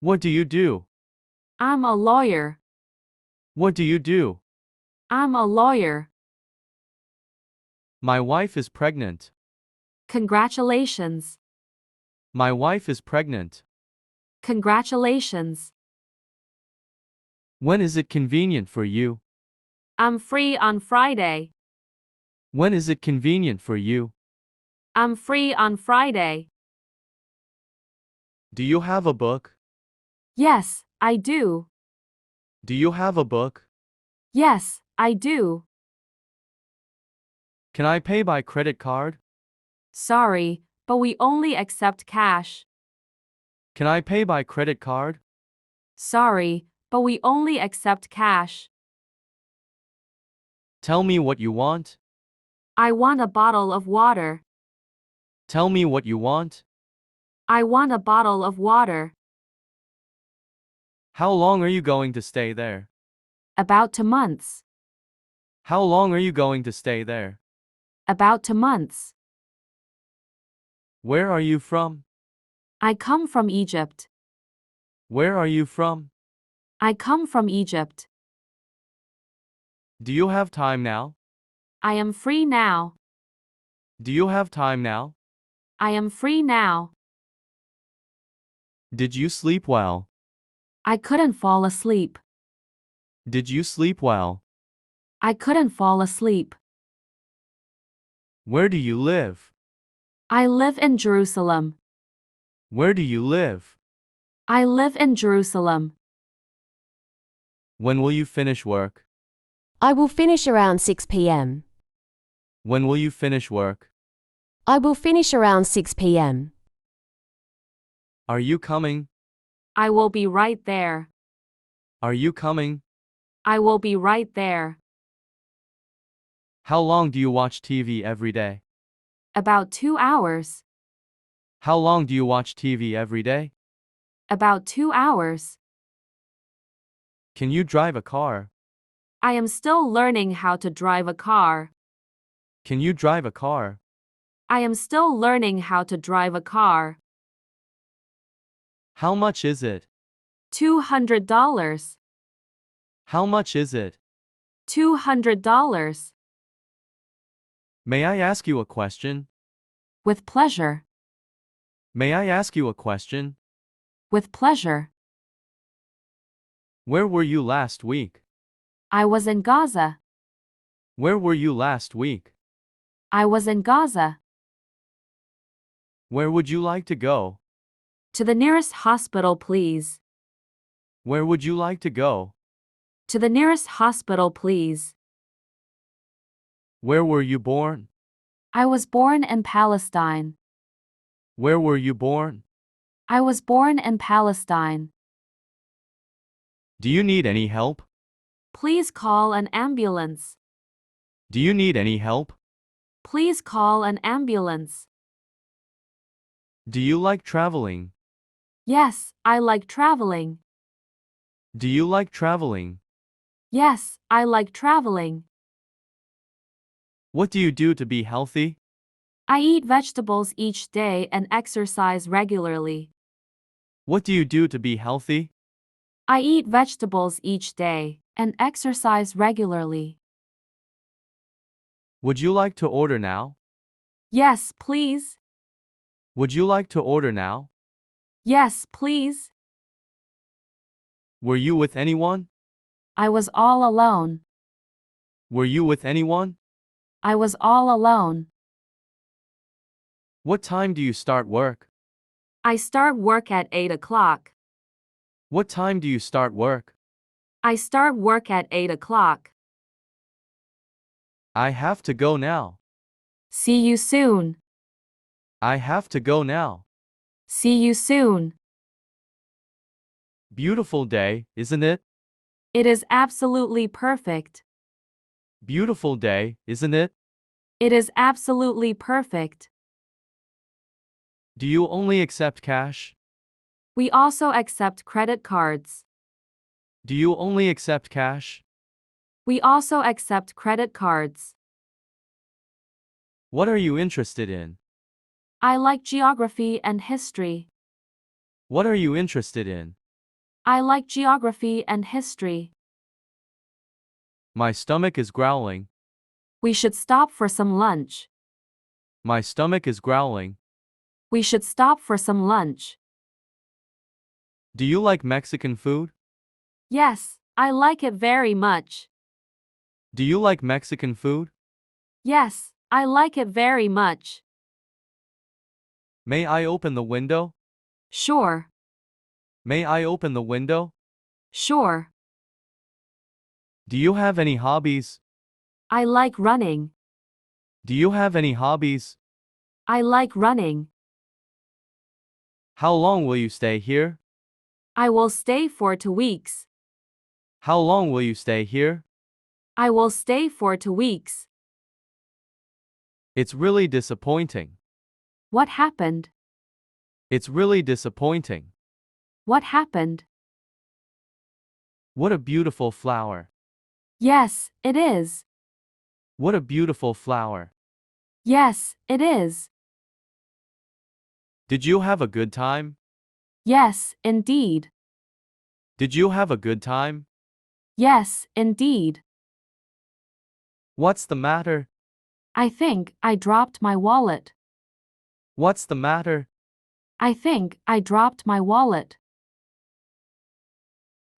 What do you do? I'm a lawyer. What do you do? I'm a lawyer. My wife is pregnant. Congratulations. My wife is pregnant. Congratulations. When is it convenient for you? I'm free on Friday. When is it convenient for you? I'm free on Friday. Do you have a book? Yes, I do. Do you have a book? Yes, I do. Can I pay by credit card? Sorry, but we only accept cash. Can I pay by credit card? Sorry, but we only accept cash. Tell me what you want. I want a bottle of water. Tell me what you want. I want a bottle of water. How long are you going to stay there? About 2 months. How long are you going to stay there? About 2 months. Where are you from? I come from Egypt. Where are you from? I come from Egypt. Do you have time now? I am free now. Do you have time now? I am free now. Did you sleep well? I couldn't fall asleep. Did you sleep well? I couldn't fall asleep. Where do you live? I live in Jerusalem. Where do you live? I live in Jerusalem. When will you finish work? I will finish around 6 p.m. When will you finish work? I will finish around 6 p.m. Are you coming? I will be right there. Are you coming? I will be right there. How long do you watch TV every day? About 2 hours. How long do you watch TV every day? About 2 hours. Can you drive a car? I am still learning how to drive a car. Can you drive a car? I am still learning how to drive a car. How much is it? $200. How much is it? $200. May I ask you a question? With pleasure. May I ask you a question? With pleasure. Where were you last week? I was in Gaza. Where were you last week? I was in Gaza. Where would you like to go? To the nearest hospital, please. Where would you like to go? To the nearest hospital, please. Where were you born? I was born in Palestine. Where were you born? I was born in Palestine. Do you need any help? Please call an ambulance. Do you need any help? Please call an ambulance. Do you like traveling? Yes, I like traveling. Do you like traveling? Yes, I like traveling. What do you do to be healthy? I eat vegetables each day and exercise regularly. What do you do to be healthy? I eat vegetables each day and exercise regularly. Would you like to order now? Yes, please. Would you like to order now? Yes, please. Were you with anyone? I was all alone. Were you with anyone? I was all alone. What time do you start work? I start work at 8 o'clock. What time do you start work? I start work at 8 o'clock. I have to go now. See you soon. I have to go now. See you soon. Beautiful day, isn't it? It is absolutely perfect. Beautiful day, isn't it? It is absolutely perfect. Do you only accept cash? We also accept credit cards. Do you only accept cash? We also accept credit cards. What are you interested in? I like geography and history. What are you interested in? I like geography and history. My stomach is growling. We should stop for some lunch. My stomach is growling. We should stop for some lunch. Do you like Mexican food? Yes, I like it very much. Do you like Mexican food? Yes, I like it very much. May I open the window? Sure, May I open the window? sure. Do you have any hobbies? I like running. Do you have any hobbies? I like running. How long will you stay here? I will stay for 2 weeks. How long will you stay here? I will stay for 2 weeks. It's really disappointing. What happened? It's really disappointing. What happened? What a beautiful flower. Yes, it is. What a beautiful flower. Yes, it is. Did you have a good time? Yes, indeed. Did you have a good time? Yes, indeed. What's the matter? I think I dropped my wallet. What's the matter? I think I dropped my wallet.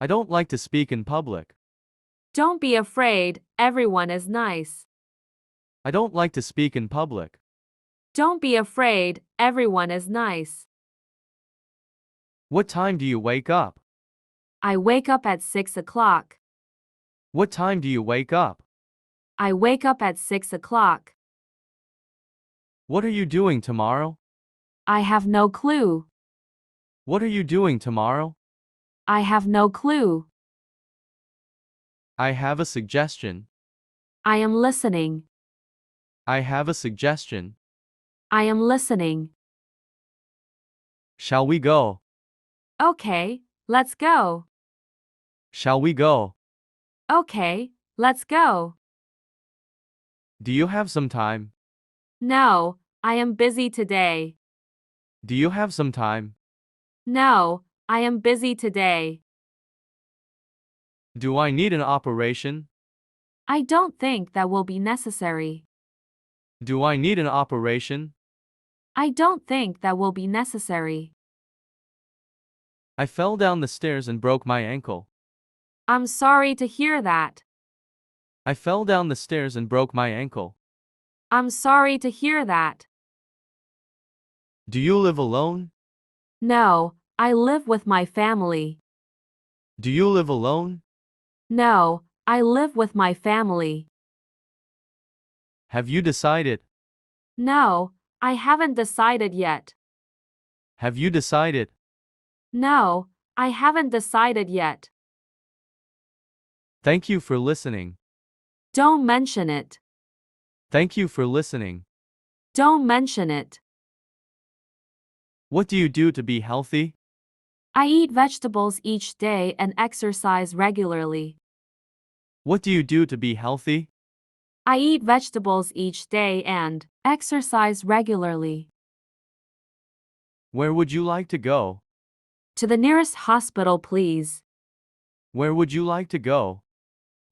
I don't like to speak in public. Don't be afraid, everyone is nice. I don't like to speak in public. Don't be afraid, everyone is nice. What time do you wake up? I wake up at 6 o'clock. What time do you wake up? I wake up at 6 o'clock. What are you doing tomorrow? I have no clue. What are you doing tomorrow? I have no clue. I have a suggestion. I am listening. I have a suggestion. I am listening. Shall we go? Okay, let's go. Shall we go? Okay, let's go. Do you have some time? No, I am busy today. Do you have some time? No, I am busy today. Do I need an operation? I don't think that will be necessary. Do I need an operation? I don't think that will be necessary. I fell down the stairs and broke my ankle. I'm sorry to hear that. I fell down the stairs and broke my ankle. I'm sorry to hear that. Do you live alone? No, I live with my family. Do you live alone? No, I live with my family. Have you decided? No, I haven't decided yet. Have you decided? No, I haven't decided yet. Thank you for listening. Don't mention it. Thank you for listening. Don't mention it. What do you do to be healthy? I eat vegetables each day and exercise regularly. What do you do to be healthy? I eat vegetables each day and exercise regularly. Where would you like to go? To the nearest hospital, please. Where would you like to go?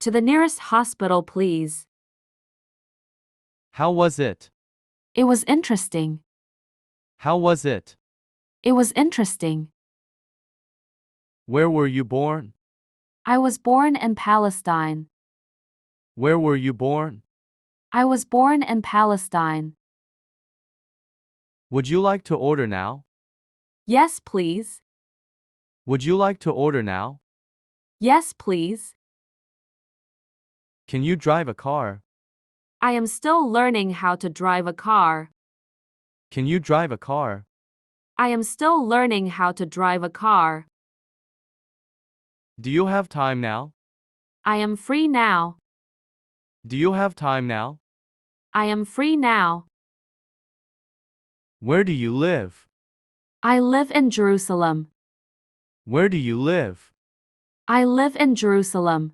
To the nearest hospital, please. How was it? It was interesting. How was it? It was interesting. Where were you born? I was born in Palestine. Where were you born? I was born in Palestine. Would you like to order now? Yes, please. Would you like to order now? Yes, please. Can you drive a car? I am still learning how to drive a car. Can you drive a car? I am still learning how to drive a car. Do you have time now? I am free now. Do you have time now? I am free now. Where do you live? I live in Jerusalem. Where do you live? I live in Jerusalem.